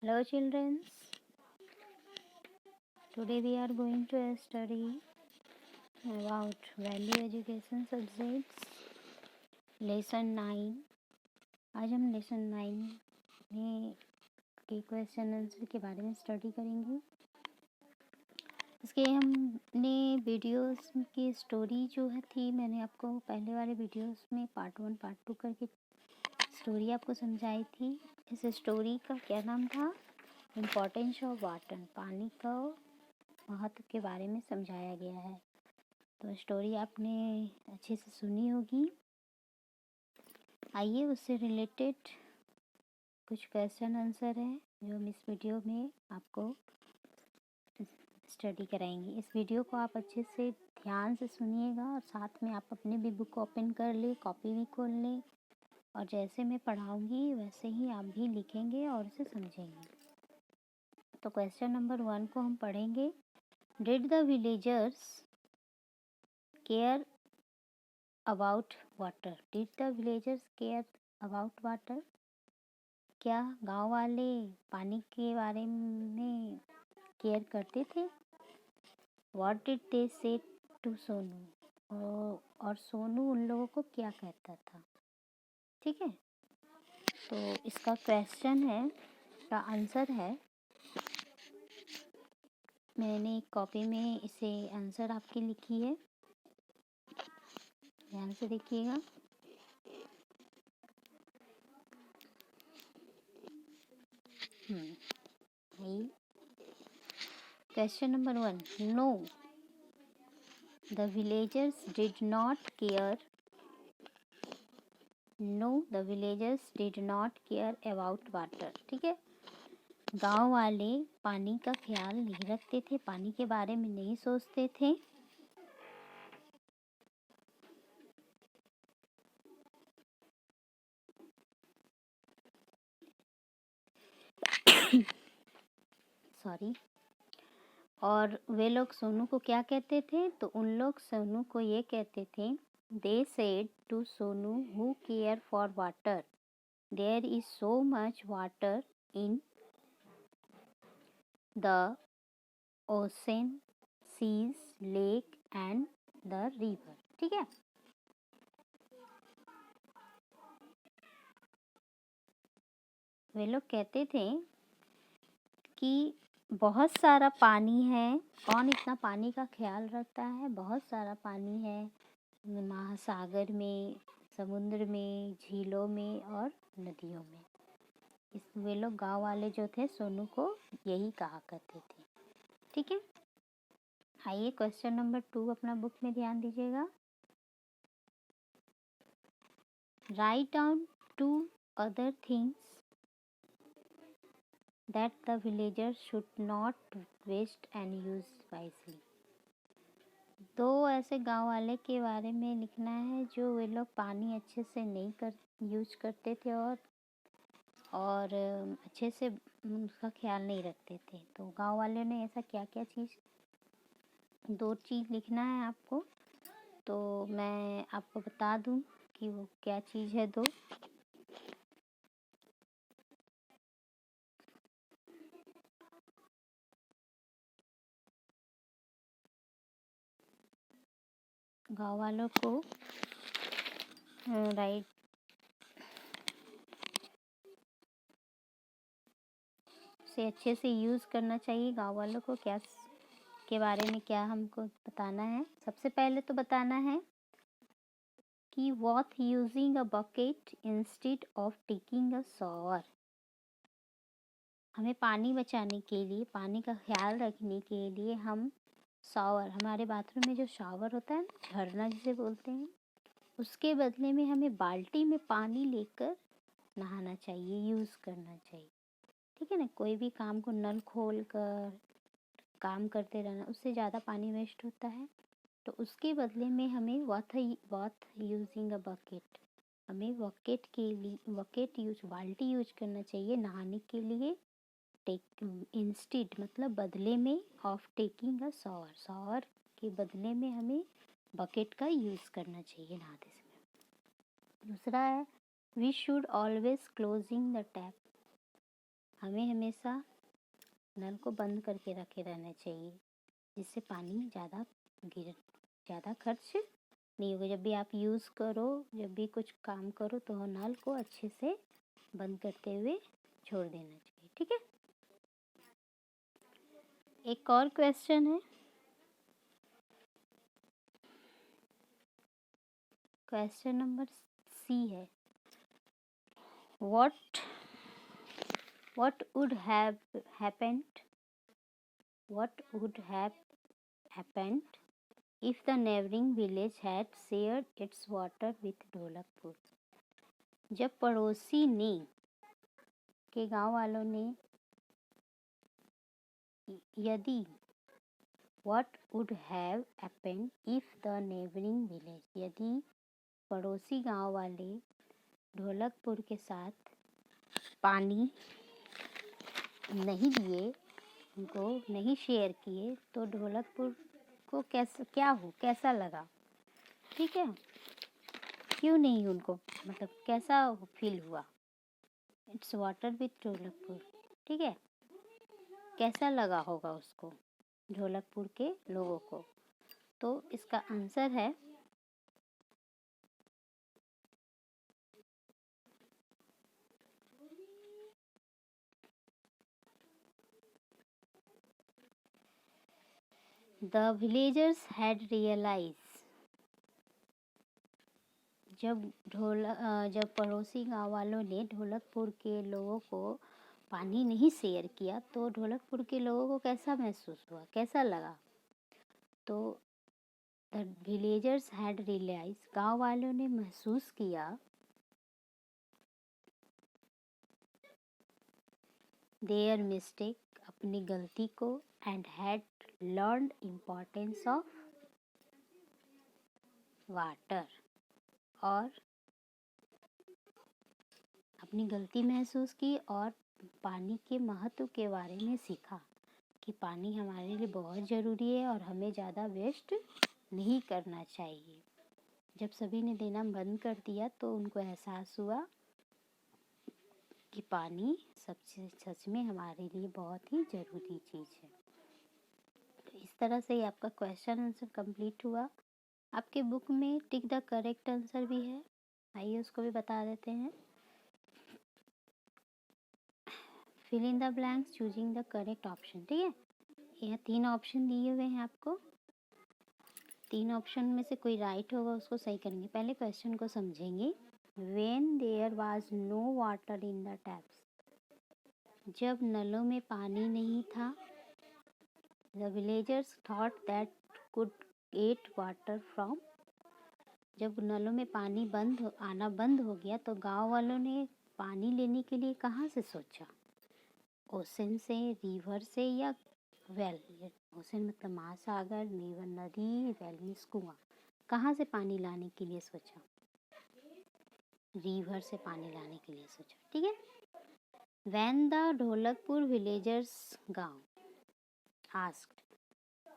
Hello children, today we are going to study about value education subjects lesson 9। आज हम lesson 9 में के question answer के बारे में स्टडी करेंगे। इसके हमने वीडियोस की स्टोरी जो है थी, मैंने आपको पहले वाले वीडियोस में पार्ट 1 पार्ट 2 करके स्टोरी आपको समझाई थी। इस स्टोरी का क्या नाम था? इम्पोर्टेंस ऑफ वाटर, पानी का महत्व के बारे में समझाया गया है। तो स्टोरी आपने अच्छे से सुनी होगी। आइए उससे रिलेटेड कुछ क्वेश्चन आंसर है जो हम इस वीडियो में आपको स्टडी कराएंगे। इस वीडियो को आप अच्छे से ध्यान से सुनिएगा और साथ में आप अपनी भी बुक ओपन कर ले, कॉपी भी खोल लें और जैसे मैं पढ़ाऊँगी वैसे ही आप भी लिखेंगे और उसे समझेंगे। तो क्वेश्चन नंबर 1 को हम पढ़ेंगे। Did the villagers care about water? Did the villagers care about water? क्या गांव वाले पानी के बारे में केयर करते थे? व्हाट डिड दे से टू सोनू? और सोनू उन लोगों को क्या कहता था? ठीक है, तो इसका क्वेश्चन है, का आंसर है, मैंने एक कॉपी में इसे आंसर आपकी लिखी है, ध्यान से देखिएगा। Question number 1, know the villagers did not care, know the villagers did not care about water. ठीक है, गांव वाले पानी का ख्याल नहीं रखते थे, पानी के बारे में नहीं सोचते थे। सॉरी। और वे लोग सोनू को क्या कहते थे? तो उन लोग सोनू को ये कहते थे, they said to Sonu who care for water, there is so much water in the ocean, seas, lake and the river. ठीक है, वे लोग कहते थे कि बहुत सारा पानी है, कौन इतना पानी का ख्याल रखता है? बहुत सारा पानी है महासागर में, समुद्र में, झीलों में और नदियों में। इस वे लोग गांव वाले जो थे सोनू को यही कहा करते थे। ठीक है, आइए क्वेश्चन नंबर 2 अपना बुक में ध्यान दीजिएगा। Write down 2 other things that the villagers should not waste and use wisely। दो ऐसे गांव वाले के बारे में लिखना है जो वे लोग पानी अच्छे से नहीं यूज करते थे और अच्छे से उसका ख्याल नहीं रखते थे। तो गांव वाले ने ऐसा क्या क्या चीज़, 2 चीज़ लिखना है आपको। तो मैं आपको बता दूं कि वो क्या चीज़ है। 2 गांव वालों को राइट से अच्छे से यूज़ करना चाहिए। गांव वालों को क्या के बारे में क्या हमको बताना है? सबसे पहले तो बताना है कि what using a bucket instead of taking a shower. हमें पानी बचाने के लिए, पानी का ख्याल रखने के लिए हम शॉवर, हमारे बाथरूम में जो शॉवर होता है ना, झरना जिसे बोलते हैं, उसके बदले में हमें बाल्टी में पानी लेकर नहाना चाहिए, यूज़ करना चाहिए। ठीक है ना, कोई भी काम को नल खोल कर काम करते रहना, उससे ज़्यादा पानी वेस्ट होता है। तो उसके बदले में हमें वॉट यूजिंग अ बकेट, हमें बकेट के लिए बकेट यूज, बाल्टी यूज करना चाहिए नहाने के लिए। टेक इंस्टेड मतलब बदले में, of taking a shower, shower के बदले में हमें बकेट का यूज़ करना चाहिए नहाते समय। दूसरा है, we should always closing the tap, हमें हमेशा नल को बंद करके रखे रहना चाहिए, जिससे पानी ज़्यादा खर्च नहीं होगा। जब भी आप यूज़ करो, जब भी कुछ काम करो, तो नल को अच्छे से बंद करते हुए छोड़ देना चाहिए। ठीक है। एक और क्वेश्चन है, क्वेश्चन नंबर सी है, what would have happened if the neighboring village had shared its water with Dholakpur. जब पड़ोसी के गांव वालों ने यदि what would have happened if the neighboring village, यदि पड़ोसी गांव वाले ढोलकपुर के साथ पानी नहीं दिए, उनको नहीं शेयर किए, तो ढोलकपुर को कैसा लगा। ठीक है, क्यों नहीं उनको, मतलब कैसा फील हुआ। It's water with Dholakpur. ठीक है, कैसा लगा होगा उसको, ढोलकपुर के लोगों को। तो इसका आंसर है The villagers had realized, जब पड़ोसी गांव वालों ने ढोलकपुर के लोगों को पानी नहीं शेयर किया, तो ढोलकपुर के लोगों को कैसा महसूस हुआ, कैसा लगा। तो द विलेजर्स हैड रियलाइज, गांव वालों ने महसूस किया, देयर मिस्टेक, अपनी गलती को, and had learned importance of water, और अपनी गलती महसूस की और पानी के महत्व के बारे में सीखा कि पानी हमारे लिए बहुत ज़रूरी है और हमें ज़्यादा वेस्ट नहीं करना चाहिए। जब सभी ने देना बंद कर दिया, तो उनको एहसास हुआ कि पानी सच में हमारे लिए बहुत ही ज़रूरी चीज़ है। तो इस तरह से ही आपका क्वेश्चन आंसर कंप्लीट हुआ। आपके बुक में टिक द करेक्ट आंसर भी है, आइए उसको भी बता देते हैं। Fill in the blanks choosing the correct option. ठीक है, यहाँ 3 ऑप्शन दिए हुए हैं आपको, 3 ऑप्शन में से कोई राइट होगा उसको सही करेंगे। पहले क्वेश्चन को समझेंगे। When there was no water in the taps, जब नलों में पानी नहीं था, the villagers thought that could get water from, जब नलों में पानी आना बंद हो गया, तो गांव वालों ने पानी लेने के लिए कहाँ से सोचा, ओशन से, रिवर से, या वेल। ओशन मतलब महासागर, रिवर नदी, वेल मीन्स कुआं। कहाँ से पानी लाने के लिए सोचा, रिवर से पानी लाने के लिए सोचा। ठीक है। When the ढोलकपुर villagers गांव asked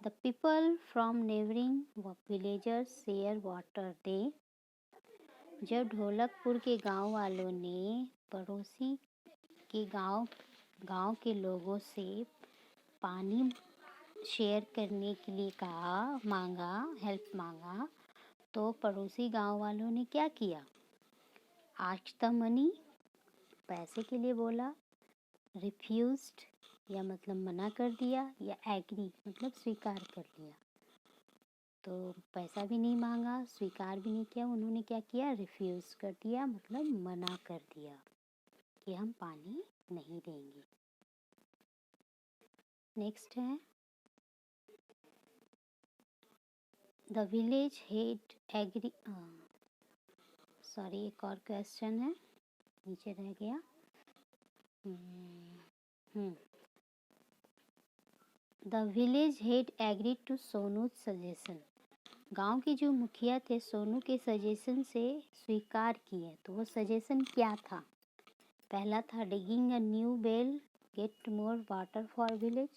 the people from neighboring villages share water, they, जब ढोलकपुर के गांव वालों ने पड़ोसी के गांव के लोगों से पानी शेयर करने के लिए हेल्प मांगा, तो पड़ोसी गांव वालों ने क्या किया, आस्क्ड द मनी, पैसे के लिए बोला, रिफ्यूज्ड या मतलब मना कर दिया, या एग्री मतलब स्वीकार कर लिया। तो पैसा भी नहीं मांगा, स्वीकार भी नहीं किया, उन्होंने क्या किया, रिफ्यूज कर दिया, मतलब मना कर दिया कि हम पानी नहीं देंगे। नेक्स्ट है, the village head agree, sorry एक और क्वेश्चन है, नीचे रह गया। The village head agree to Sonu's suggestion, गांव के जो मुखिया थे सोनू के सजेशन से स्वीकार किए। तो वो सजेशन क्या था, पहला था digging a new well get more water for village,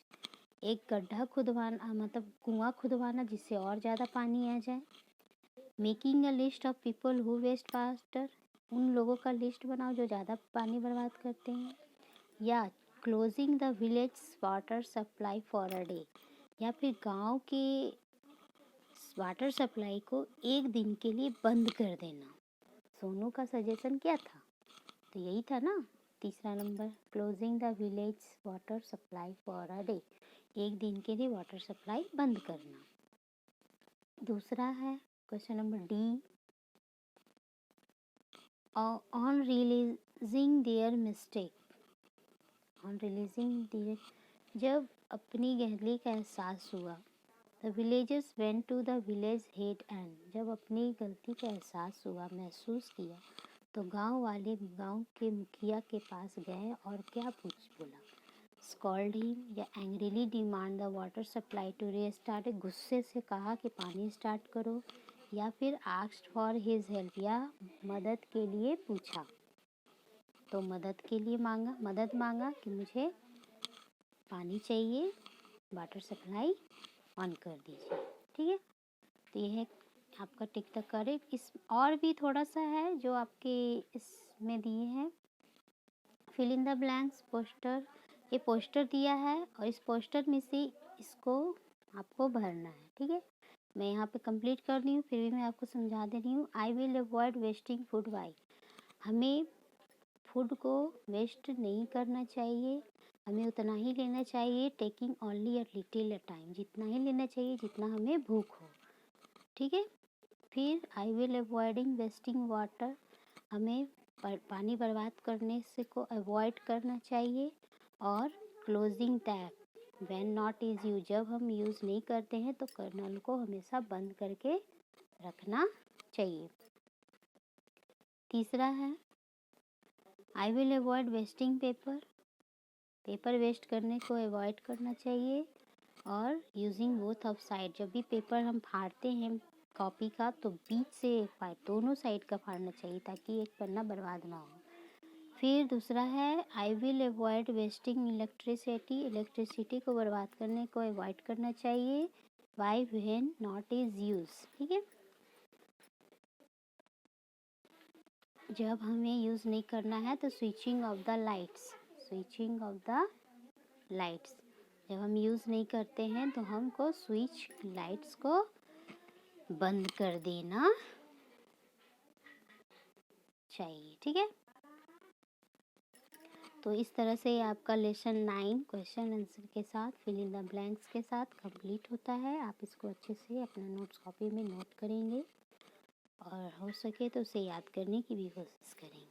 एक गड्ढा खुदवाना मतलब कुआं खुदवाना जिससे और ज़्यादा पानी आ जाए। Making a list of people who waste faster, उन लोगों का लिस्ट बनाओ जो ज़्यादा पानी बर्बाद करते हैं। या closing the village water supply for a day, या फिर गांव के वाटर सप्लाई को एक दिन के लिए बंद कर देना। सोनू का सजेशन क्या था? तो यही था ना, तीसरा number, closing the village water supply for a day, एक दिन के लिए वाटर सप्लाई बंद करना। दूसरा है question number D, on realising their mistake, on realising their, जब अपनी गलती का एहसास हुआ, the villagers went to the village head and, जब अपनी गलती का एहसास हुआ, महसूस किया, तो गांव वाले गांव के मुखिया के पास गए और क्या बोला? स्कॉल्ड हिम, या angrily demand the water supply to restart, गुस्से से कहा कि पानी स्टार्ट करो, या फिर आस्क्ड फॉर हिज हेल्प, या मदद के लिए पूछा। तो मदद मांगा कि मुझे पानी चाहिए, वाटर सप्लाई ऑन कर दीजिए। ठीक है, तो ये है आपका टिक द करेक्ट। इस और भी थोड़ा सा है जो आपके इसमें दिए हैं, fill in the blanks, poster, ये पोस्टर दिया है और इस पोस्टर में से इसको आपको भरना है। ठीक है, मैं यहाँ पे कंप्लीट कर रही हूँ, फिर भी मैं आपको समझा दे रही हूँ। आई will avoid wasting food by, हमें फूड को वेस्ट नहीं करना चाहिए, हमें उतना ही लेना चाहिए। Taking only a little time, जितना ही लेना चाहिए जितना हमें भूख हो। ठीक है, फिर I will avoiding wasting water, हमें पानी बर्बाद करने से को अवॉइड करना चाहिए। और closing tap when not is use, जब हम यूज़ नहीं करते हैं तो नल को हमेशा बंद करके रखना चाहिए। तीसरा है I will avoid wasting paper, paper waste करने को अवॉइड करना चाहिए। और यूजिंग बोथ ऑफ साइड, जब भी पेपर हम फाड़ते हैं कॉपी का तो बीच से दोनों साइड का फाड़ना चाहिए ताकि एक पन्ना बर्बाद ना हो। फिर दूसरा है I will avoid wasting electricity, electricity को बर्बाद करने को अवॉइड करना चाहिए। Why when not is use, ठीक है, जब हमें यूज़ नहीं करना है तो switching off the lights, switching off the lights, जब हम यूज़ नहीं करते हैं तो हमको स्विच लाइट्स को बंद कर देना चाहिए। ठीक है, तो इस तरह से आपका लेसन 9 क्वेश्चन आंसर के साथ फिल इन द ब्लैंक्स के साथ कंप्लीट होता है। आप इसको अच्छे से अपना नोट्स कॉपी में नोट करेंगे और हो सके तो उसे याद करने की भी कोशिश करेंगे।